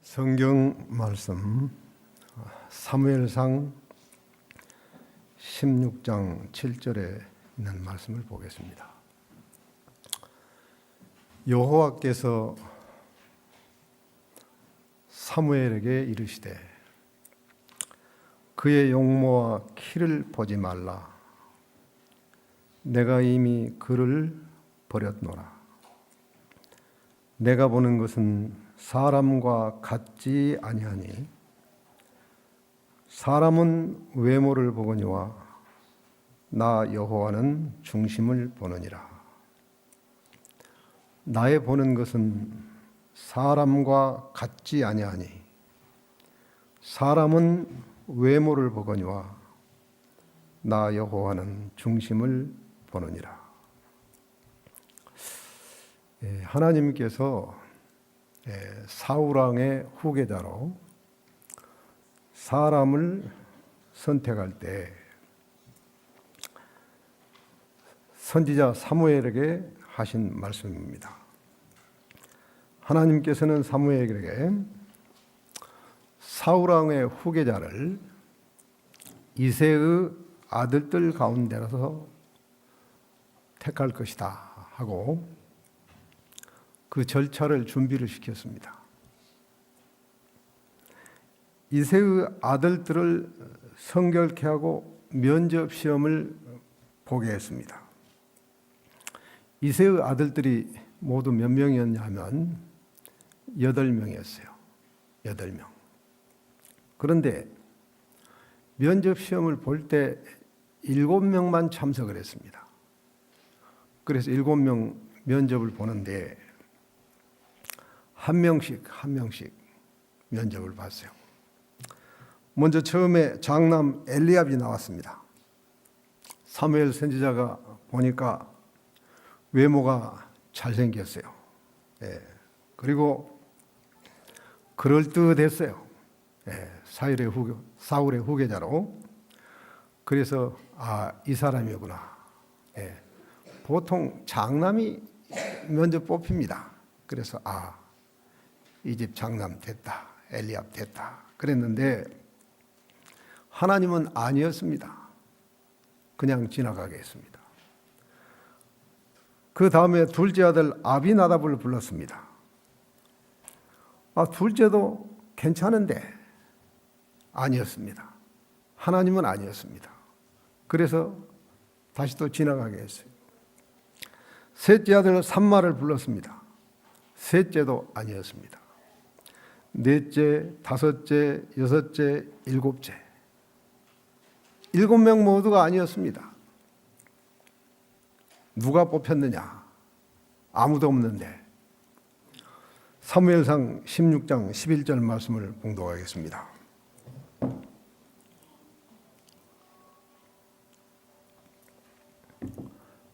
성경 말씀 사무엘상 16장 7절에 있는 말씀을 보겠습니다. 여호와께서 사무엘에게 이르시되 그의 용모와 키를 보지 말라. 내가 이미 그를 버렸노라. 내가 보는 것은 사람과 같지 아니하니 사람은 외모를 보거니와 나 여호와는 중심을 보느니라. 나의 보는 것은 사람과 같지 아니하니 사람은 외모를 보거니와 나 여호와는 중심을 보느니라. 하나님께서 사울 왕의 후계자로 사람을 선택할 때 선지자 사무엘에게 하신 말씀입니다. 하나님께서는 사무엘에게 사울 왕의 후계자를 이새의 아들들 가운데서 택할 것이다 하고 그 절차를 준비를 시켰습니다. 이새의 아들들을 성결케 하고 면접 시험을 보게 했습니다. 이새의 아들들이 모두 몇 명이었냐 하면 8명이었어요. 8명. 그런데 면접 시험을 볼 때 7명만 참석을 했습니다. 그래서 7명 면접을 보는데 한 명씩 면접을 봤어요. 먼저 처음에 장남 엘리압이 나왔습니다. 사무엘 선지자가 보니까 외모가 잘생겼어요. 그리고 그럴듯했어요. 사울의 후계자로. 그래서 이 사람이구나. 보통 장남이 먼저 뽑힙니다. 그래서 이 집 장남 됐다. 엘리압 됐다. 그랬는데 하나님은 아니었습니다. 그냥 지나가게 했습니다. 그 다음에 둘째 아들 아비나답을 불렀습니다. 둘째도 괜찮은데 아니었습니다. 하나님은 아니었습니다. 그래서 다시 또 지나가게 했어요. 셋째 아들 삼마를 불렀습니다. 셋째도 아니었습니다. 넷째, 다섯째, 여섯째, 일곱째. 7명 모두가 아니었습니다. 누가 뽑혔느냐? 아무도 없는데. 사무엘상 16장 11절 말씀을 봉독하겠습니다.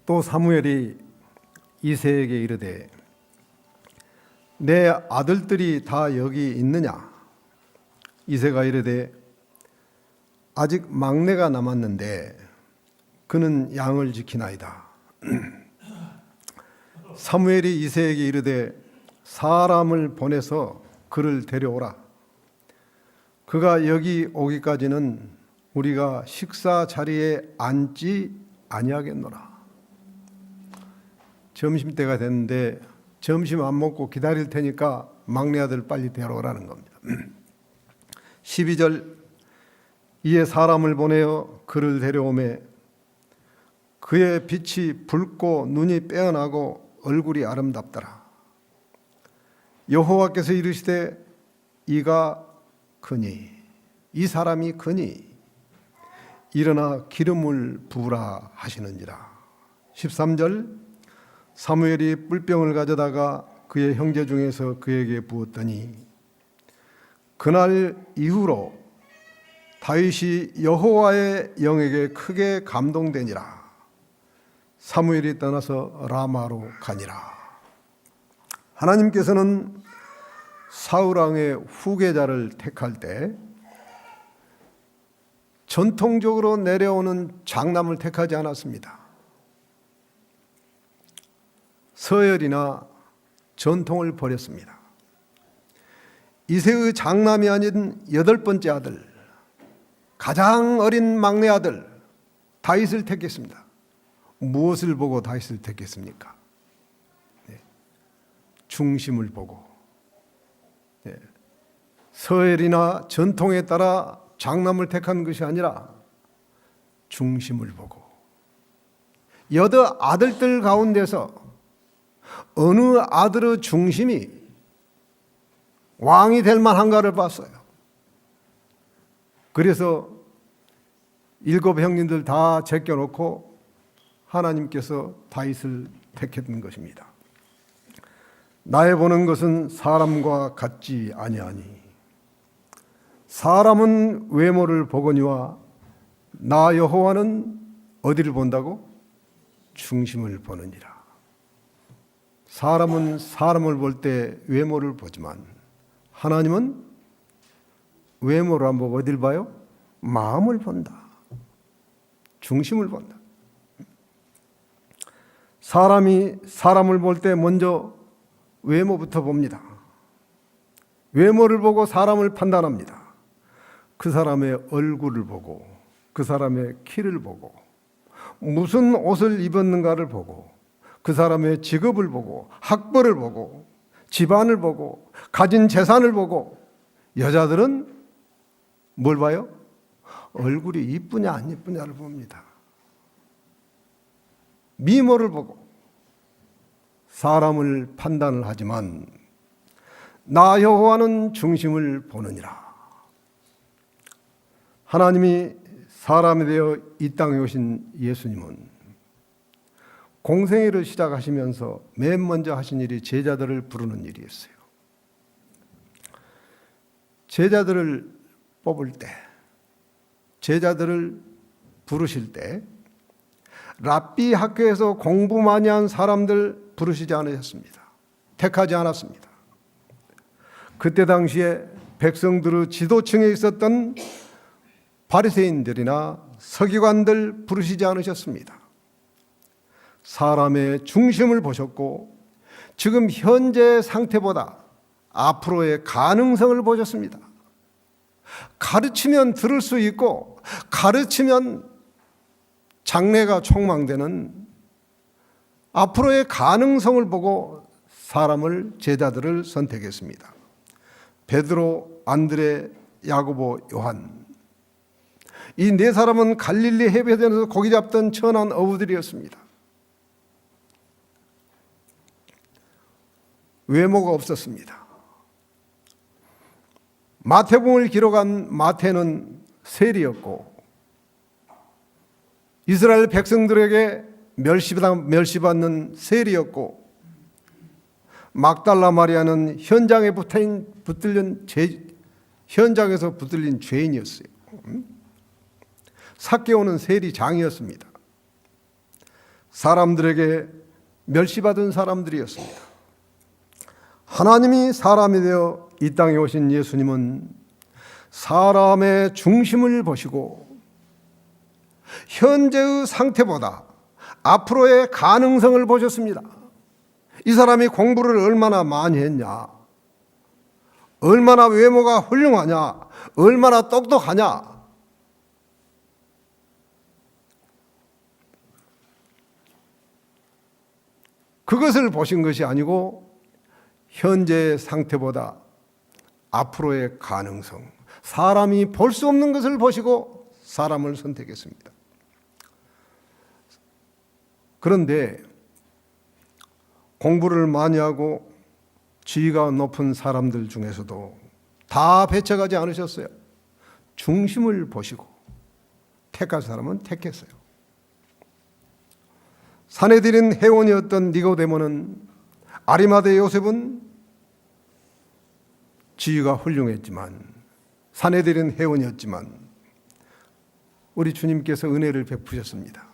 또 사무엘이 이새에게 이르되 내 아들들이 다 여기 있느냐? 이새가 이르되 아직 막내가 남았는데 그는 양을 지키나이다. 사무엘이 이새에게 이르되 사람을 보내서 그를 데려오라. 그가 여기 오기까지는 우리가 식사 자리에 앉지 아니하겠노라. 점심때가 됐는데 점심 안 먹고 기다릴 테니까 막내 아들 빨리 데려오라는 겁니다. 12절 이에 사람을 보내어 그를 데려오매 그의 빛이 붉고 눈이 빼어나고 얼굴이 아름답더라. 여호와께서 이르시되 이가 크니 이 사람이 크니 일어나 기름을 부으라 하시는지라. 13절 사무엘이 뿔병을 가져다가 그의 형제 중에서 그에게 부었더니 그날 이후로 다윗이 여호와의 영에게 크게 감동되니라. 사무엘이 떠나서 라마로 가니라. 하나님께서는 사울 왕의 후계자를 택할 때 전통적으로 내려오는 장남을 택하지 않았습니다. 서열이나 전통을 버렸습니다. 이새의 장남이 아닌 8번째 아들, 가장 어린 막내 아들 다윗을 택했습니다. 무엇을 보고 다윗을 택했습니까? 중심을 보고, 서열이나 전통에 따라 장남을 택한 것이 아니라 중심을 보고, 8 아들들 가운데서 어느 아들의 중심이 왕이 될 만한가를 봤어요. 그래서 7 형님들 다 제껴놓고 하나님께서 다윗을 택했던 것입니다. 나의 보는 것은 사람과 같지 아니하니 사람은 외모를 보거니와 나 여호와는 어디를 본다고? 중심을 보느니라. 사람은 사람을 볼 때 외모를 보지만 하나님은 외모를 안 보고 어디를 봐요? 마음을 본다. 중심을 본다. 사람이 사람을 볼 때 먼저 외모부터 봅니다. 외모를 보고 사람을 판단합니다. 그 사람의 얼굴을 보고, 그 사람의 키를 보고, 무슨 옷을 입었는가를 보고, 그 사람의 직업을 보고, 학벌을 보고, 집안을 보고, 가진 재산을 보고. 여자들은 뭘 봐요? 얼굴이 이쁘냐 안 이쁘냐를 봅니다. 미모를 보고 사람을 판단을 하지만 나 여호와는 중심을 보느니라. 하나님이 사람이 되어 이 땅에 오신 예수님은 공생애를 시작하시면서 맨 먼저 하신 일이 제자들을 부르는 일이었어요. 제자들을 뽑을 때, 제자들을 부르실 때 랍비 학교에서 공부 많이 한 사람들 부르시지 않으셨습니다. 택하지 않았습니다. 그때 당시에 백성들의 지도층에 있었던 바리새인들이나 서기관들 부르시지 않으셨습니다. 사람의 중심을 보셨고 지금 현재 상태보다 앞으로의 가능성을 보셨습니다. 가르치면 들을 수 있고 가르치면 장래가 촉망되는 앞으로의 가능성을 보고 사람을, 제자들을 선택했습니다. 베드로, 안드레, 야고보, 요한, 이 4사람은 갈릴리 해변에서 고기 잡던 천한 어부들이었습니다. 외모가 없었습니다. 마태복음을 기록한 마태는 세리였고 이스라엘 백성들에게 멸시받는 세리였고 막달라 마리아는 현장에서 붙들린 죄인이었어요. 삭개오는 세리장이었습니다. 사람들에게 멸시받은 사람들이었습니다. 하나님이 사람이 되어 이 땅에 오신 예수님은 사람의 중심을 보시고 현재의 상태보다 앞으로의 가능성을 보셨습니다. 이 사람이 공부를 얼마나 많이 했냐, 얼마나 외모가 훌륭하냐, 얼마나 똑똑하냐, 그것을 보신 것이 아니고 현재의 상태보다 앞으로의 가능성, 사람이 볼 수 없는 것을 보시고 사람을 선택했습니다. 그런데 공부를 많이 하고 지위가 높은 사람들 중에서도 다 배척하지 않으셨어요. 중심을 보시고 택할 사람은 택했어요. 산헤드린 회원이었던 니고데모는, 아리마대 요셉은 지위가 훌륭했지만, 산헤드린 회원이었지만 우리 주님께서 은혜를 베푸셨습니다.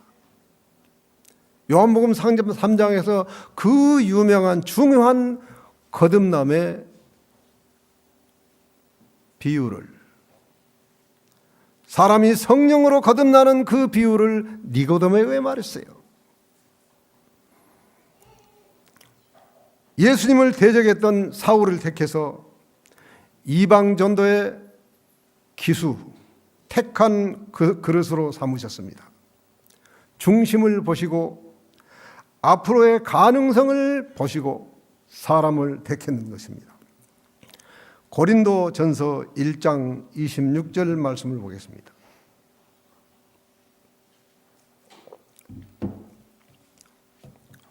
요한복음 3장에서 그 유명한 중요한 거듭남의 비유를, 사람이 성령으로 거듭나는 그 비유를 니고데모에게 말했어요. 예수님을 대적했던 사울을 택해서 이방 전도의 기수, 택한 그릇으로 삼으셨습니다. 중심을 보시고 앞으로의 가능성을 보시고 사람을 택했는 것입니다. 고린도전서 1장 26절 말씀을 보겠습니다.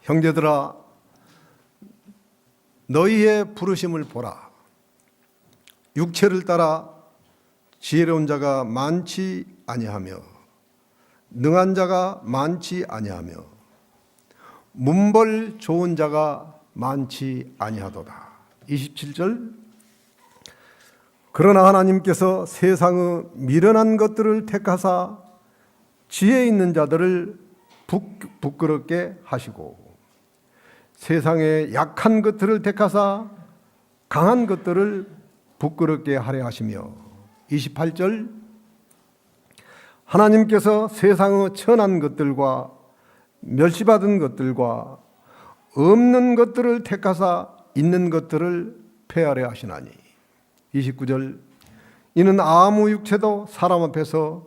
형제들아, 너희의 부르심을 보라. 육체를 따라 지혜로운 자가 많지 아니하며 능한 자가 많지 아니하며 문벌 좋은 자가 많지 아니하도다. 27절. 그러나 하나님께서 세상의 미련한 것들을 택하사 지혜 있는 자들을 부끄럽게 하시고 세상의 약한 것들을 택하사 강한 것들을 부끄럽게 하려 하시며 28절. 하나님께서 세상의 천한 것들과 멸시받은 것들과 없는 것들을 택하사 있는 것들을 폐하려 하시나니 29절. 이는 아무 육체도 사람 앞에서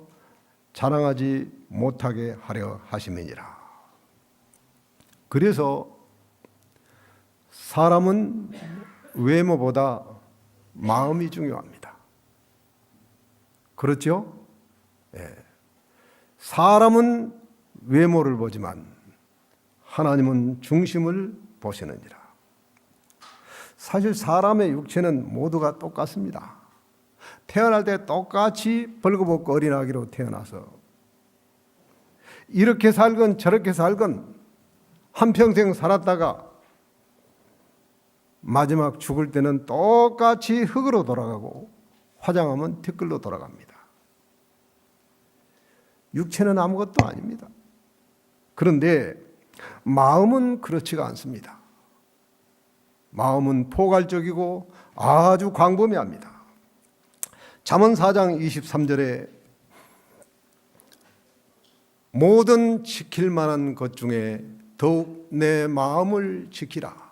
자랑하지 못하게 하려 하심이니라. 그래서 사람은 외모보다 마음이 중요합니다. 그렇죠? 예. 사람은 외모를 보지만 하나님은 중심을 보시느니라. 사실 사람의 육체는 모두가 똑같습니다. 태어날 때 똑같이 벌거벗고 어린아기로 태어나서 이렇게 살건 저렇게 살건 한평생 살았다가 마지막 죽을 때는 똑같이 흙으로 돌아가고 화장하면 티끌로 돌아갑니다. 육체는 아무것도 아닙니다. 그런데 마음은 그렇지가 않습니다. 마음은 포괄적이고 아주 광범위합니다. 잠언 4장 23절에 모든 지킬 만한 것 중에 더욱 내 마음을 지키라.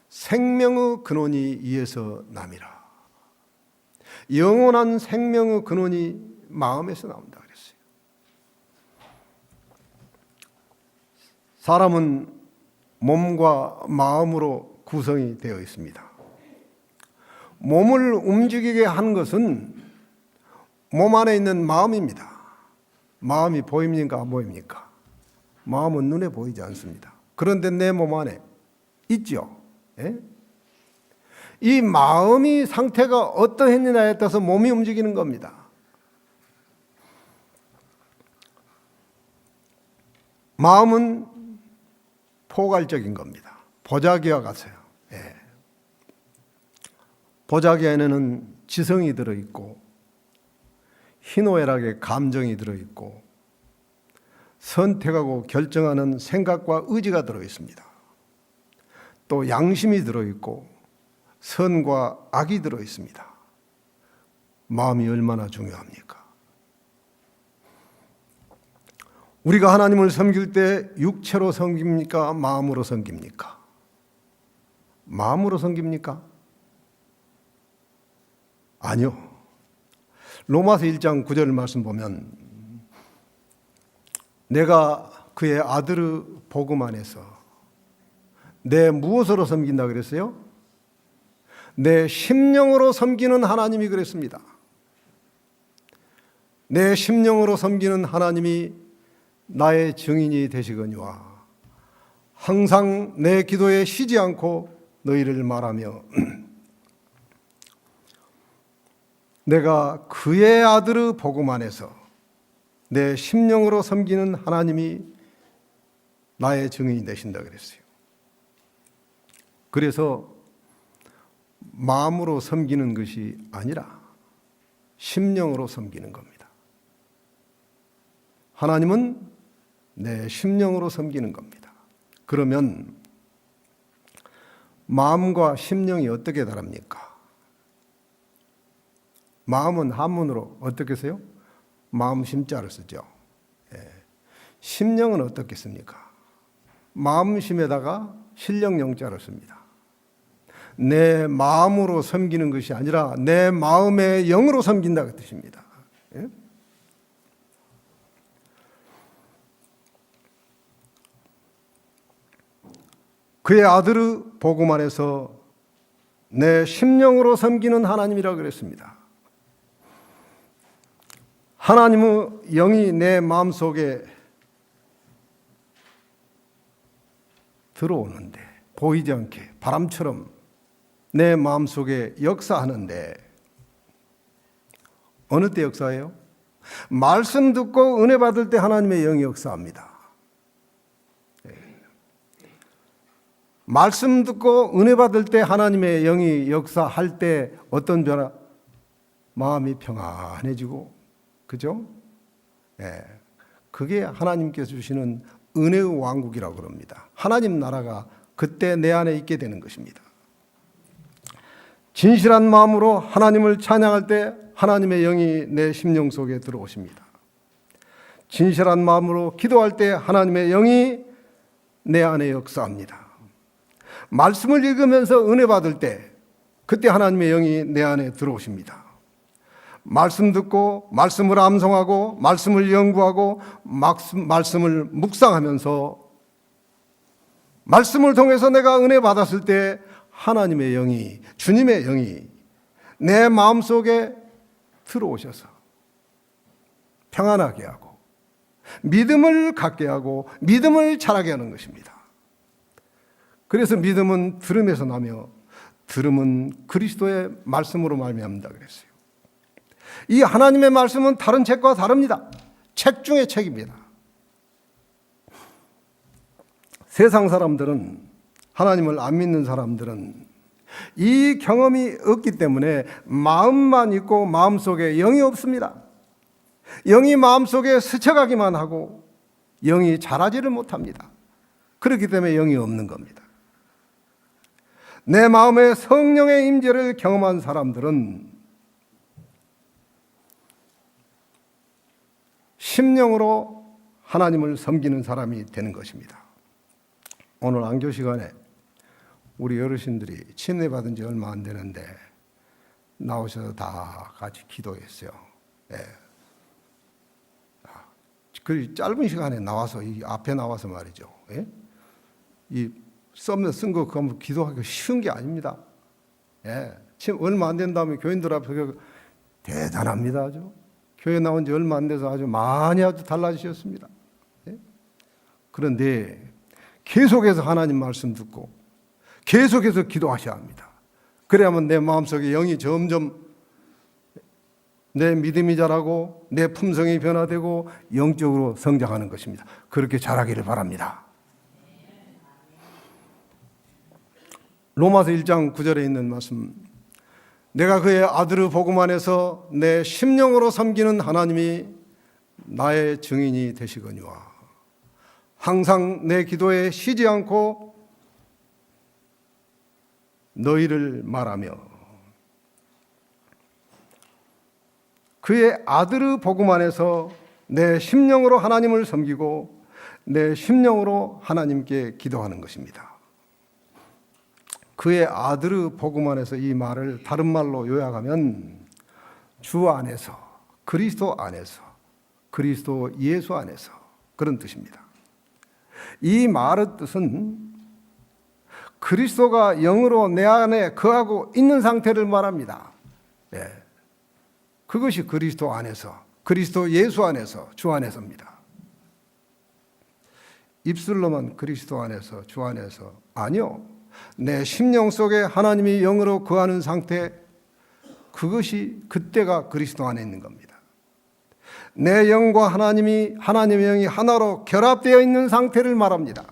생명의 근원이 이에서 남이라. 영원한 생명의 근원이 마음에서 나온다 그랬어요. 사람은 몸과 마음으로 구성이 되어 있습니다. 몸을 움직이게 하는 것은 몸 안에 있는 마음입니다. 마음이 보입니까? 안 보입니까? 마음은 눈에 보이지 않습니다. 그런데 내 몸 안에 있죠. 예? 이 마음이 상태가 어떠했느냐에 따라서 몸이 움직이는 겁니다. 마음은 포괄적인 겁니다. 보자기와 같아요. 예. 보자기 안에는 지성이 들어있고 희노애락의 감정이 들어있고 선택하고 결정하는 생각과 의지가 들어있습니다. 또 양심이 들어있고 선과 악이 들어있습니다. 마음이 얼마나 중요합니까? 우리가 하나님을 섬길 때 육체로 섬깁니까? 마음으로 섬깁니까? 마음으로 섬깁니까? 아니요. 로마서 1장 9절 말씀 보면 내가 그의 아들의 복음 안에서 내 무엇으로 섬긴다 그랬어요? 내 심령으로 섬기는 하나님이 그랬습니다. 내 심령으로 섬기는 하나님이 나의 증인이 되시거니와 항상 내 기도에 쉬지 않고 너희를 말하며 내가 그의 아들의 복음 안에서 내 심령으로 섬기는 하나님이 나의 증인이 되신다 그랬어요. 그래서 마음으로 섬기는 것이 아니라 심령으로 섬기는 겁니다. 하나님은 내 심령으로 섬기는 겁니다. 그러면 마음과 심령이 어떻게 다릅니까? 마음은 한문으로 어떻게 써요? 마음 심자를 쓰죠. 예. 심령은 어떻게 씁니까? 마음 심에다가 신령 영자를 씁니다. 내 마음으로 섬기는 것이 아니라 내 마음의 영으로 섬긴다 그 뜻입니다. 예? 그의 아들의 복음 안에서 내 심령으로 섬기는 하나님이라고 그랬습니다. 하나님의 영이 내 마음속에 들어오는데 보이지 않게 바람처럼 내 마음속에 역사하는데 어느 때 역사해요? 말씀 듣고 은혜 받을 때 하나님의 영이 역사합니다. 말씀 듣고 은혜 받을 때 하나님의 영이 역사할 때 어떤 변화? 마음이 평안해지고, 그죠? 예. 그게 하나님께서 주시는 은혜의 왕국이라고 그럽니다. 하나님 나라가 그때 내 안에 있게 되는 것입니다. 진실한 마음으로 하나님을 찬양할 때 하나님의 영이 내 심령 속에 들어오십니다. 진실한 마음으로 기도할 때 하나님의 영이 내 안에 역사합니다. 말씀을 읽으면서 은혜 받을 때 그때 하나님의 영이 내 안에 들어오십니다. 말씀 듣고 말씀을 암송하고 말씀을 연구하고 말씀을 묵상하면서 말씀을 통해서 내가 은혜 받았을 때 하나님의 영이, 주님의 영이 내 마음속에 들어오셔서 평안하게 하고 믿음을 갖게 하고 믿음을 자라게 하는 것입니다. 그래서 믿음은 들음에서 나며 들음은 그리스도의 말씀으로 말미암는다 그랬어요. 이 하나님의 말씀은 다른 책과 다릅니다. 책 중에 책입니다. 세상 사람들은, 하나님을 안 믿는 사람들은 이 경험이 없기 때문에 마음만 있고 마음속에 영이 없습니다. 영이 마음속에 스쳐가기만 하고 영이 자라지를 못합니다. 그렇기 때문에 영이 없는 겁니다. 내 마음에 성령의 임재를 경험한 사람들은 심령으로 하나님을 섬기는 사람이 되는 것입니다. 오늘 안교 시간에 우리 어르신들이 침례 받은 지 얼마 안 되는데 나오셔서 다 같이 기도했어요. 예. 그 짧은 시간에 나와서 이 앞에 나와서 말이죠. 예? 이 쓴 거 그거 기도하기가 쉬운 게 아닙니다. 예. 지금 얼마 안 된 다음에 교인들 앞에 대단합니다. 아주. 교회 나온 지 얼마 안 돼서 아주 많이 아주 달라지셨습니다. 예? 그런데 계속해서 하나님 말씀 듣고 계속해서 기도하셔야 합니다. 그래야만 내 마음속에 영이 점점 내 믿음이 자라고 내 품성이 변화되고 영적으로 성장하는 것입니다. 그렇게 자라기를 바랍니다. 로마서 1장 9절에 있는 말씀, 내가 그의 아들의 복음 안에서 내 심령으로 섬기는 하나님이 나의 증인이 되시거니와 항상 내 기도에 쉬지 않고 너희를 말하며 그의 아들의 복음 안에서 내 심령으로 하나님을 섬기고 내 심령으로 하나님께 기도하는 것입니다. 그의 아들의 복음 안에서 이 말을 다른 말로 요약하면 주 안에서, 그리스도 안에서, 그리스도 예수 안에서 그런 뜻입니다. 이 말의 뜻은 그리스도가 영으로 내 안에 거하고 있는 상태를 말합니다. 네. 그것이 그리스도 안에서, 그리스도 예수 안에서, 주 안에서입니다. 입술로만 그리스도 안에서, 주 안에서, 아니요. 내 심령 속에 하나님이 영으로 거하는 상태, 그것이 그때가 그리스도 안에 있는 겁니다. 내 영과 하나님의 영이 하나로 결합되어 있는 상태를 말합니다.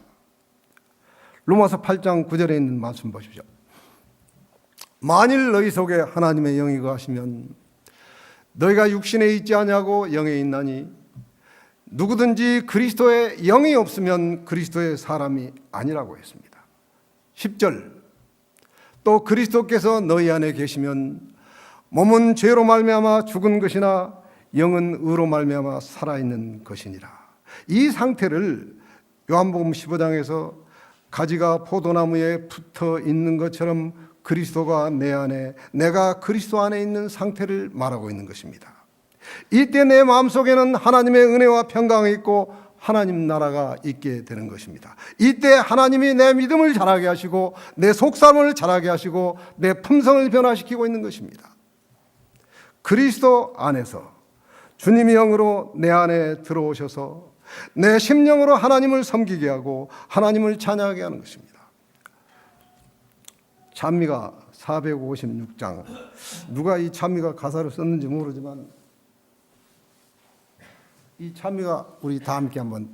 로마서 8장 9절에 있는 말씀 보십시오. 만일 너희 속에 하나님의 영이 거하시면 너희가 육신에 있지 아니하고 영에 있나니 누구든지 그리스도의 영이 없으면 그리스도의 사람이 아니라고 했습니다. 10절, 또 그리스도께서 너희 안에 계시면 몸은 죄로 말미암아 죽은 것이나 영은 의로 말미암아 살아있는 것이니라. 이 상태를 요한복음 15장에서 가지가 포도나무에 붙어 있는 것처럼 그리스도가 내 안에, 내가 그리스도 안에 있는 상태를 말하고 있는 것입니다. 이때 내 마음속에는 하나님의 은혜와 평강이 있고 하나님 나라가 있게 되는 것입니다. 이때 하나님이 내 믿음을 자라게 하시고 내 속삭임을 자라게 하시고 내 품성을 변화시키고 있는 것입니다. 그리스도 안에서 주님이 영으로 내 안에 들어오셔서 내 심령으로 하나님을 섬기게 하고 하나님을 찬양하게 하는 것입니다. 찬미가 456장, 누가 이 찬미가 가사를 썼는지 모르지만 이 찬미가 우리 다 함께 한번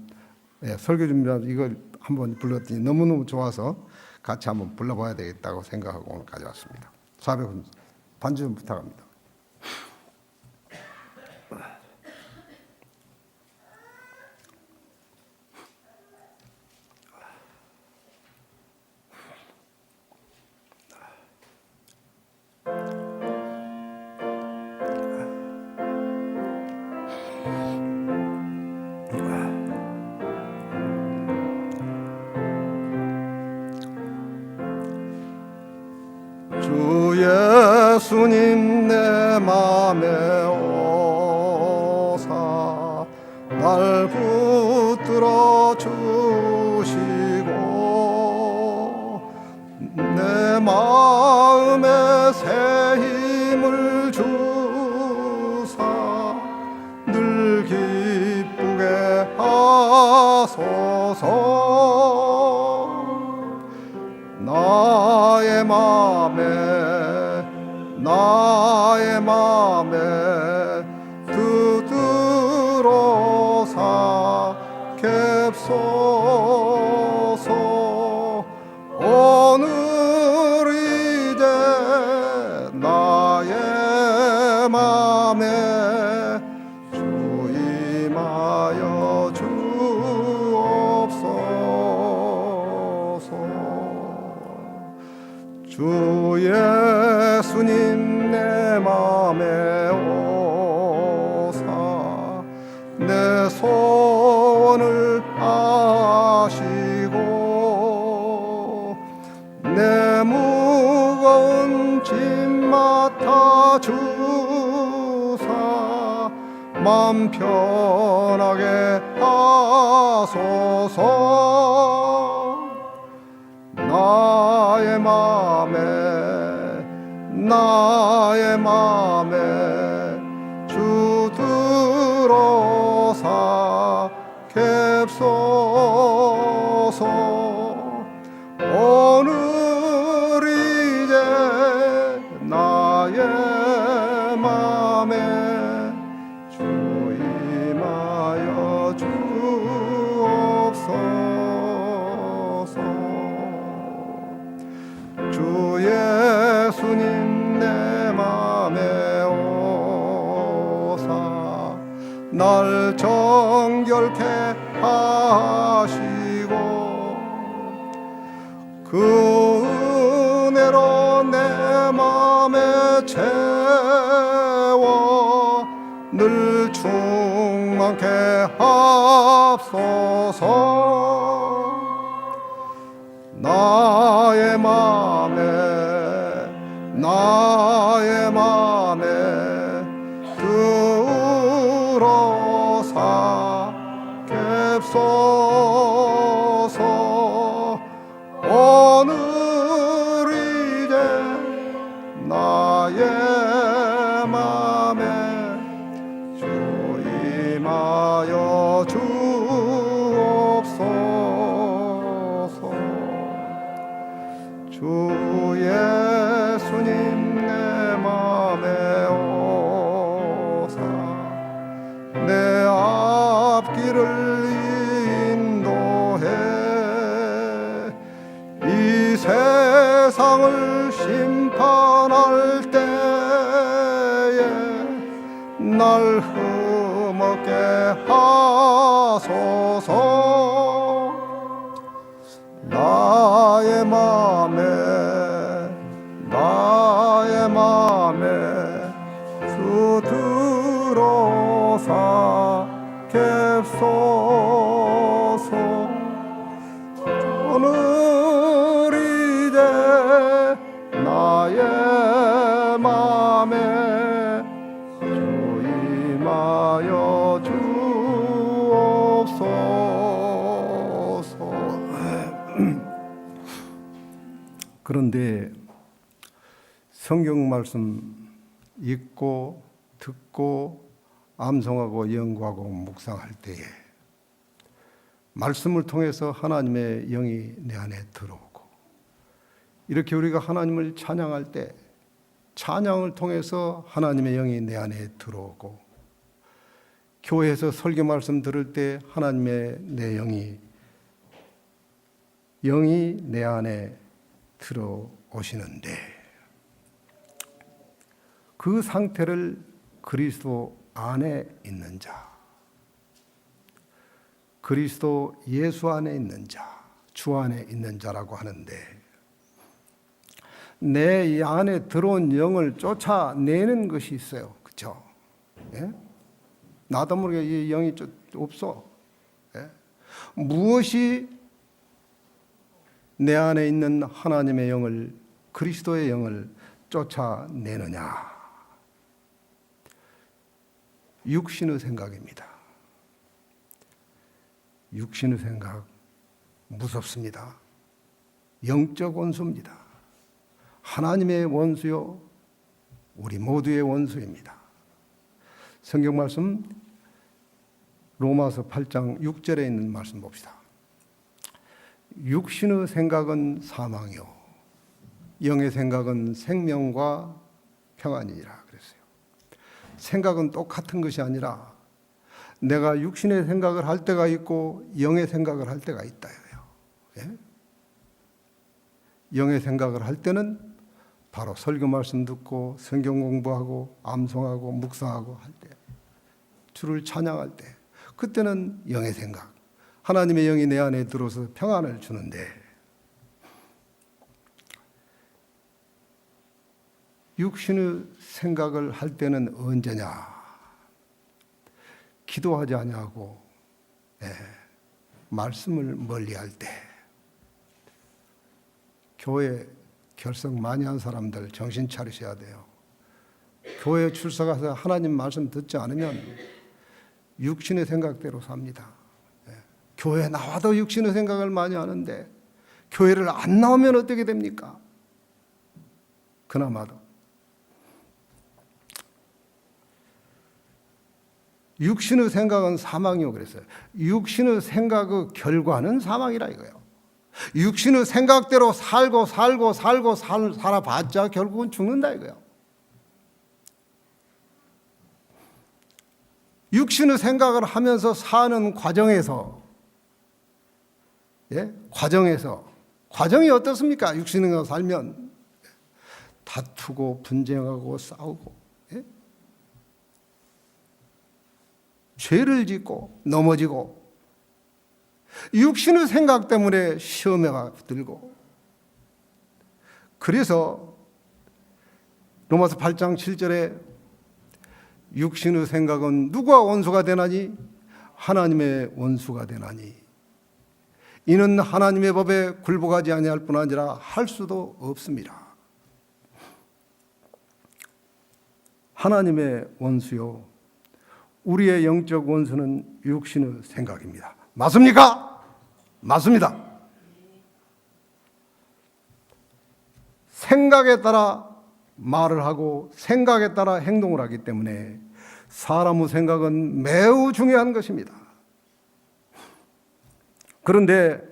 설교 준비하면서 이걸 한번 불렀더니 너무너무 좋아서 같이 한번 불러봐야 되겠다고 생각하고 오늘 가져왔습니다. 400분 반주 좀 부탁합니다. 주 예수님 내 맘에 오사 날 붙들어 주시고 내 마음에 새 힘을 주사 늘 기쁘게 하소서. 나의 맘에 드들어사 캡소서. 오늘 이제 나의 맘에 주임하여 주옵소서. 주 예수님 내 맘에 오사 내 소원을 아시고 내 무거운 짐 맡아 주사 맘 편하게 하소서. 나의 맘에 주 들어사 캡소서. 오늘 이제 나의 맘에 주임하여 주옵소서. 주 예수님 내 맘에 오사 날 정결케 하시고 그 은혜로 내 맘에 채워 늘 충만케 하소서. 나의 맘에 들어사 캡소서. 오늘 이제 나의 맘에 주임하여 주옵소서. 주 예수님 내 맘에 오사 내 앞길을 인도해 이 세상을 심판할 때에 날 흠없게 하소서. 나의 맘에 주 들어사 캡소서. 오늘 이제 나 그런데 성경 말씀 읽고 듣고 암송하고 연구하고 묵상할 때에 말씀을 통해서 하나님의 영이 내 안에 들어오고, 이렇게 우리가 하나님을 찬양할 때 찬양을 통해서 하나님의 영이 내 안에 들어오고, 교회에서 설교 말씀 들을 때 하나님의 내 영이 내 안에 들어오시는데, 그 상태를 그리스도 안에 있는 자, 그리스도 예수 안에 있는 자, 주 안에 있는 자라고 하는데, 내 이 안에 들어온 영을 쫓아내는 것이 있어요. 그렇죠? 예? 나도 모르게 이 영이 없어. 예? 무엇이 내 안에 있는 하나님의 영을, 그리스도의 영을 쫓아내느냐? 육신의 생각입니다. 육신의 생각 무섭습니다. 영적 원수입니다. 하나님의 원수요, 우리 모두의 원수입니다. 성경 말씀 로마서 8장 6절에 있는 말씀 봅시다. 육신의 생각은 사망이요, 영의 생각은 생명과 평안이라 그랬어요. 생각은 똑같은 것이 아니라 내가 육신의 생각을 할 때가 있고 영의 생각을 할 때가 있다. 예? 영의 생각을 할 때는 바로 설교 말씀 듣고 성경 공부하고 암송하고 묵상하고 할 때, 주를 찬양할 때, 그때는 영의 생각, 하나님의 영이 내 안에 들어서 평안을 주는데, 육신의 생각을 할 때는 언제냐? 기도하지 아니하고 말씀을 멀리할 때. 교회 결석 많이 한 사람들 정신 차리셔야 돼요. 교회에 출석해서 하나님 말씀 듣지 않으면 육신의 생각대로 삽니다. 교회에 나와도 육신의 생각을 많이 하는데 교회를 안 나오면 어떻게 됩니까? 그나마도 육신의 생각은 사망이요 그랬어요. 육신의 생각의 결과는 사망이라 이거예요. 육신의 생각대로 살아봤자 결국은 죽는다 이거예요. 육신의 생각을 하면서 사는 과정에서, 과정이 어떻습니까? 육신의 생각을 살면 다투고 분쟁하고 싸우고, 죄를 짓고 넘어지고, 육신의 생각 때문에 시험에가 들고. 그래서 로마서 8장 7절에 육신의 생각은 누가 원수가 되나니? 하나님의 원수가 되나니. 이는 하나님의 법에 굴복하지 아니할 뿐 아니라 할 수도 없습니다. 하나님의 원수요, 우리의 영적 원수는 육신의 생각입니다. 맞습니까? 맞습니다. 생각에 따라 말을 하고 생각에 따라 행동을 하기 때문에 사람의 생각은 매우 중요한 것입니다. 그런데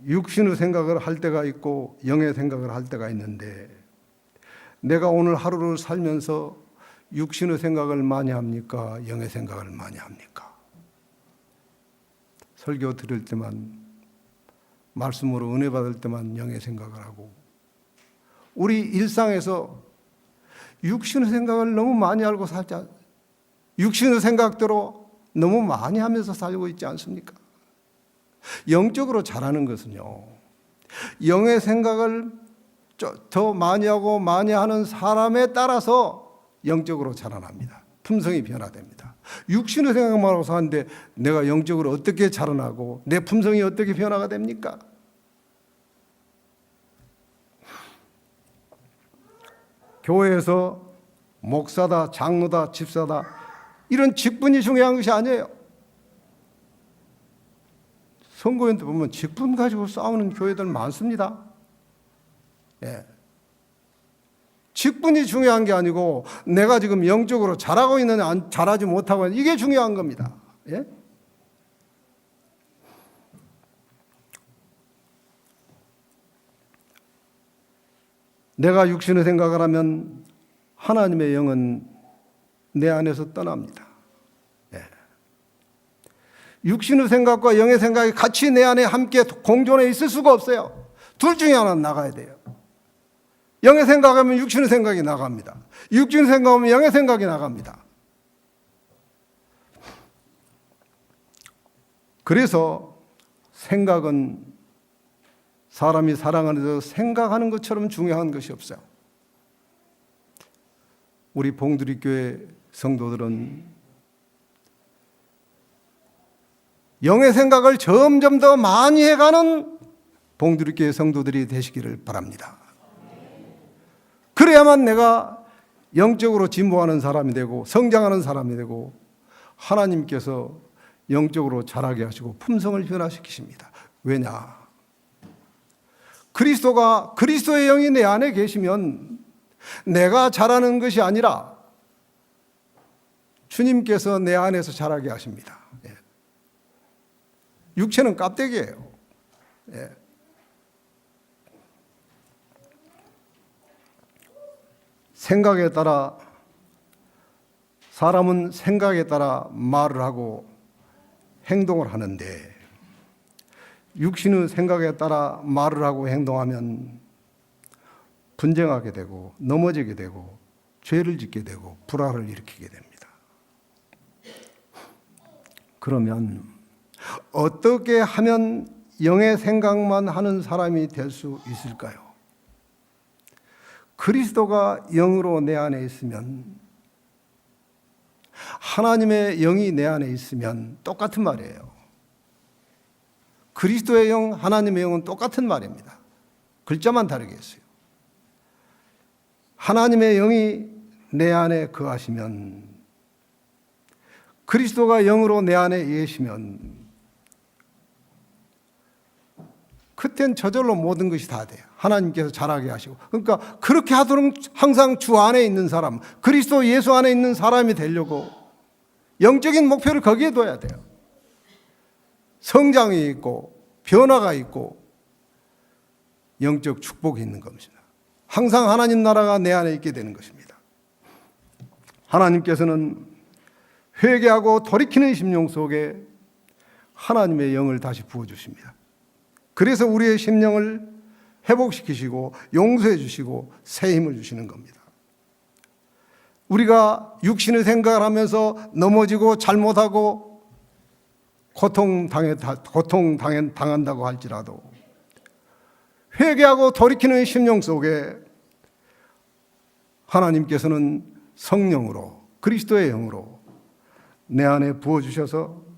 육신의 생각을 할 때가 있고 영의 생각을 할 때가 있는데, 내가 오늘 하루를 살면서 육신의 생각을 많이 합니까? 영의 생각을 많이 합니까? 설교 들을 때만, 말씀으로 은혜 받을 때만 영의 생각을 하고, 우리 일상에서 육신의 생각을 너무 많이 알고 살자, 육신의 생각대로 너무 많이 하면서 살고 있지 않습니까? 영적으로 자라는 것은요, 영의 생각을 더 많이 하고 많이 하는 사람에 따라서 영적으로 자라납니다. 품성이 변화됩니다. 육신의 생각만 하고 사는데 내가 영적으로 어떻게 자라나고 내 품성이 어떻게 변화가 됩니까? 교회에서 목사다, 장로다, 집사다, 이런 직분이 중요한 것이 아니에요. 선거연대 보면 직분 가지고 싸우는 교회들 많습니다. 예. 직분이 중요한 게 아니고 내가 지금 영적으로 잘하고 있느냐 잘하지 못하고 있느냐 이게 중요한 겁니다. 예? 내가 육신의 생각을 하면 하나님의 영은 내 안에서 떠납니다. 예. 육신의 생각과 영의 생각이 같이 내 안에 함께 공존해 있을 수가 없어요. 둘 중에 하나는 나가야 돼요. 영의 생각하면 육신의 생각이 나갑니다. 육신의 생각하면 영의 생각이 나갑니다. 그래서 생각은 사람이 살아가면서 생각하는 것처럼 중요한 것이 없어요. 우리 봉두리교회 성도들은 영의 생각을 점점 더 많이 해가는 봉두리교회 성도들이 되시기를 바랍니다. 그래야만 내가 영적으로 진보하는 사람이 되고 성장하는 사람이 되고 하나님께서 영적으로 자라게 하시고 품성을 변화시키십니다. 왜냐? 그리스도의 영이 내 안에 계시면 내가 자라는 것이 아니라 주님께서 내 안에서 자라게 하십니다. 예. 육체는 껍데기예요. 예. 생각에 따라 사람은 생각에 따라 말을 하고 행동을 하는데 육신의 생각에 따라 말을 하고 행동하면 분쟁하게 되고 넘어지게 되고 죄를 짓게 되고 불화를 일으키게 됩니다. 그러면 어떻게 하면 영의 생각만 하는 사람이 될 수 있을까요? 그리스도가 영으로 내 안에 있으면 하나님의 영이 내 안에 있으면 똑같은 말이에요. 그리스도의 영, 하나님의 영은 똑같은 말입니다. 글자만 다르게 했어요. 하나님의 영이 내 안에 거하시면 그리스도가 영으로 내 안에 계시면 그땐 저절로 모든 것이 다 돼요. 하나님께서 잘하게 하시고. 그러니까 그렇게 하도록 항상 주 안에 있는 사람, 그리스도 예수 안에 있는 사람이 되려고 영적인 목표를 거기에 둬야 돼요. 성장이 있고 변화가 있고 영적 축복이 있는 겁니다. 항상 하나님 나라가 내 안에 있게 되는 것입니다. 하나님께서는 회개하고 돌이키는 심령 속에 하나님의 영을 다시 부어주십니다. 그래서 우리의 심령을 회복시키시고 용서해 주시고 새 힘을 주시는 겁니다. 우리가 육신의 생각을 하면서 넘어지고 잘못하고 고통당한다고 할지라도 회개하고 돌이키는 심령 속에 하나님께서는 성령으로 그리스도의 영으로 내 안에 부어주셔서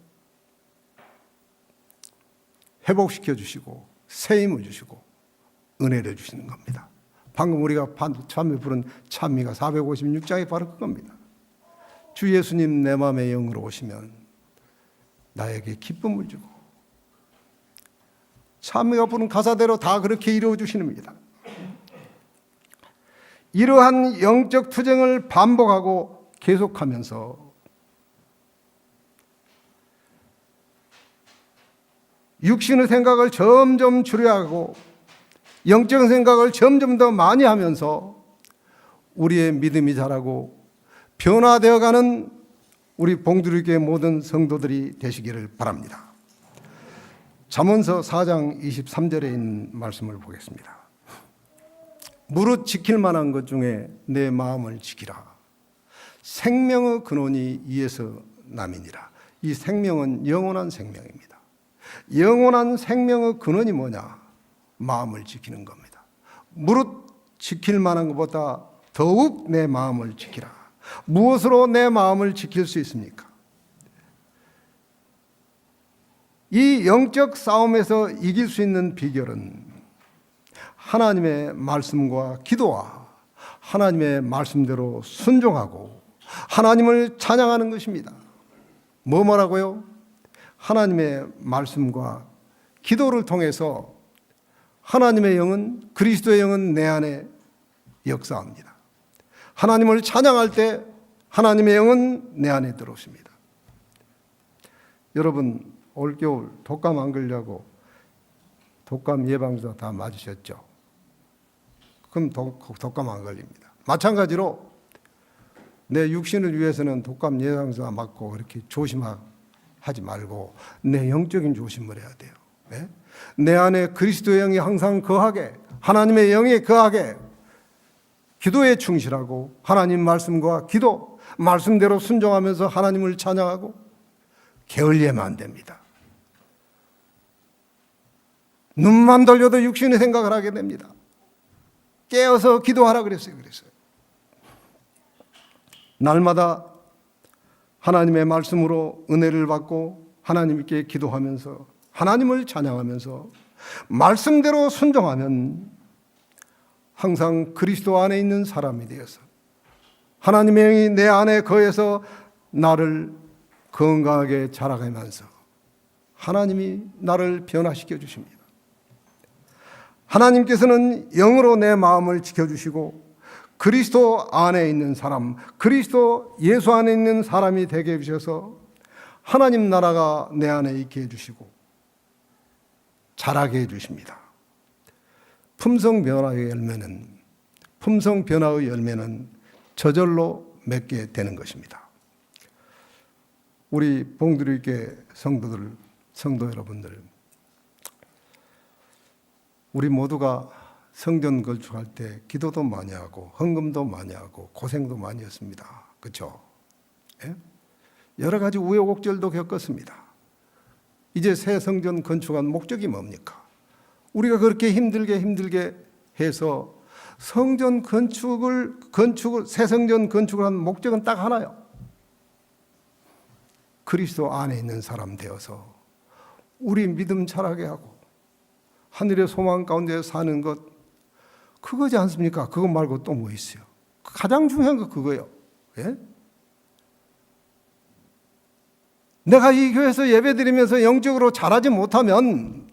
회복시켜 주시고 새 힘을 주시고 은혜를 주시는 겁니다. 방금 우리가 참미 부른 찬미가 456장이 바로 그겁니다. 주 예수님 내 마음의 영으로 오시면 나에게 기쁨을 주고 찬미가 부른 가사대로 다 그렇게 이루어 주시는입니다. 이러한 영적 투쟁을 반복하고 계속하면서 육신의 생각을 점점 줄여야 하고 영적 생각을 점점 더 많이 하면서 우리의 믿음이 자라고 변화되어가는 우리 봉두리교회 모든 성도들이 되시기를 바랍니다. 잠언서 4장 23절에 있는 말씀을 보겠습니다. 무릇 지킬 만한 것 중에 내 마음을 지키라. 생명의 근원이 이에서 남이니라. 이 생명은 영원한 생명입니다. 영원한 생명의 근원이 뭐냐? 마음을 지키는 겁니다. 무릇 지킬 만한 것보다 더욱 내 마음을 지키라. 무엇으로 내 마음을 지킬 수 있습니까? 이 영적 싸움에서 이길 수 있는 비결은 하나님의 말씀과 기도와 하나님의 말씀대로 순종하고 하나님을 찬양하는 것입니다. 뭐 말하고요? 하나님의 말씀과 기도를 통해서 하나님의 영은, 그리스도의 영은 내 안에 역사합니다. 하나님을 찬양할 때 하나님의 영은 내 안에 들어오십니다. 여러분, 올겨울 독감 안 걸려고 독감 예방주사 다 맞으셨죠? 그럼 독감 안 걸립니다. 마찬가지로 내 육신을 위해서는 독감 예방주사 맞고 그렇게 조심하지 말고 내 영적인 조심을 해야 돼요. 네? 내 안에 그리스도의 영이 항상 거하게, 하나님의 영이 거하게 기도에 충실하고 하나님 말씀과 기도, 말씀대로 순종하면서 하나님을 찬양하고 게을리하면 안 됩니다. 눈만 돌려도 육신의 생각을 하게 됩니다. 깨어서 기도하라 그랬어요. 날마다 하나님의 말씀으로 은혜를 받고 하나님께 기도하면서 하나님을 찬양하면서 말씀대로 순종하면 항상 그리스도 안에 있는 사람이 되어서 하나님의 영이 내 안에 거해서 나를 건강하게 자라가면서 하나님이 나를 변화시켜 주십니다. 하나님께서는 영으로 내 마음을 지켜주시고 그리스도 안에 있는 사람, 그리스도 예수 안에 있는 사람이 되게 해주셔서 하나님 나라가 내 안에 있게 해주시고 자라게 해주십니다. 품성 변화의 열매는 저절로 맺게 되는 것입니다. 우리 봉두리교회 성도 여러분들, 우리 모두가 성전 건축할 때 기도도 많이 하고 헌금도 많이 하고 고생도 많이 했습니다. 그렇죠? 예? 여러 가지 우여곡절도 겪었습니다. 이제 새 성전 건축한 목적이 뭡니까? 우리가 그렇게 힘들게 해서 성전 새 성전 건축을 한 목적은 딱 하나요. 그리스도 안에 있는 사람 되어서 우리 믿음 자라게 하고 하늘의 소망 가운데 사는 것, 그거지 않습니까? 그것 말고 또 뭐 있어요? 가장 중요한 거 그거예요. 예? 내가 이 교회에서 예배드리면서 영적으로 자라지 못하면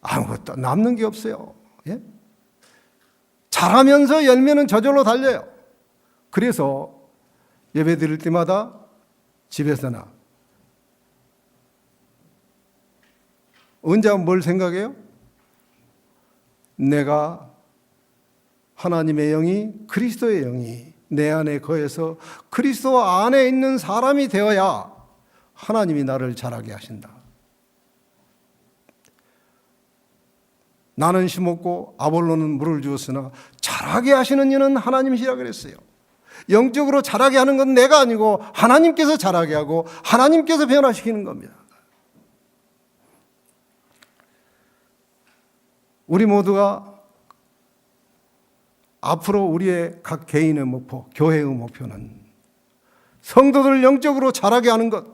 아무것도 남는 게 없어요. 예? 자라면서 열매는 저절로 달려요. 그래서 예배 드릴 때마다 집에서나 언제 뭘 생각해요? 내가 하나님의 영이, 그리스도의 영이 내 안에 거해서 그리스도 안에 있는 사람이 되어야 하나님이 나를 자라게 하신다. 나는 심었고 아볼로는 물을 주었으나 자라게 하시는 이는 하나님이시라 그랬어요. 영적으로 자라게 하는 건 내가 아니고 하나님께서 자라게 하고 하나님께서 변화시키는 겁니다. 우리 모두가 앞으로 우리의 각 개인의 목표, 교회의 목표는 성도들 영적으로 자라게 하는 것,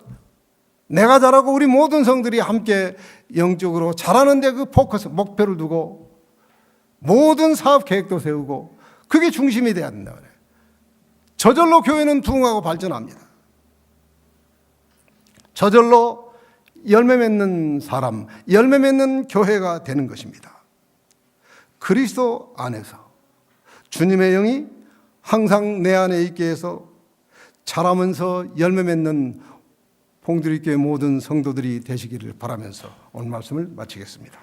내가 자라고 우리 모든 성들이 함께 영적으로 자라는 데 그 포커스, 목표를 두고 모든 사업 계획도 세우고 그게 중심이 돼야 된다. 저절로 교회는 부흥하고 발전합니다. 저절로 열매 맺는 사람, 열매 맺는 교회가 되는 것입니다. 그리스도 안에서 주님의 영이 항상 내 안에 있게 해서 자라면서 열매 맺는 봉두리교회 모든 성도들이 되시기를 바라면서 오늘 말씀을 마치겠습니다.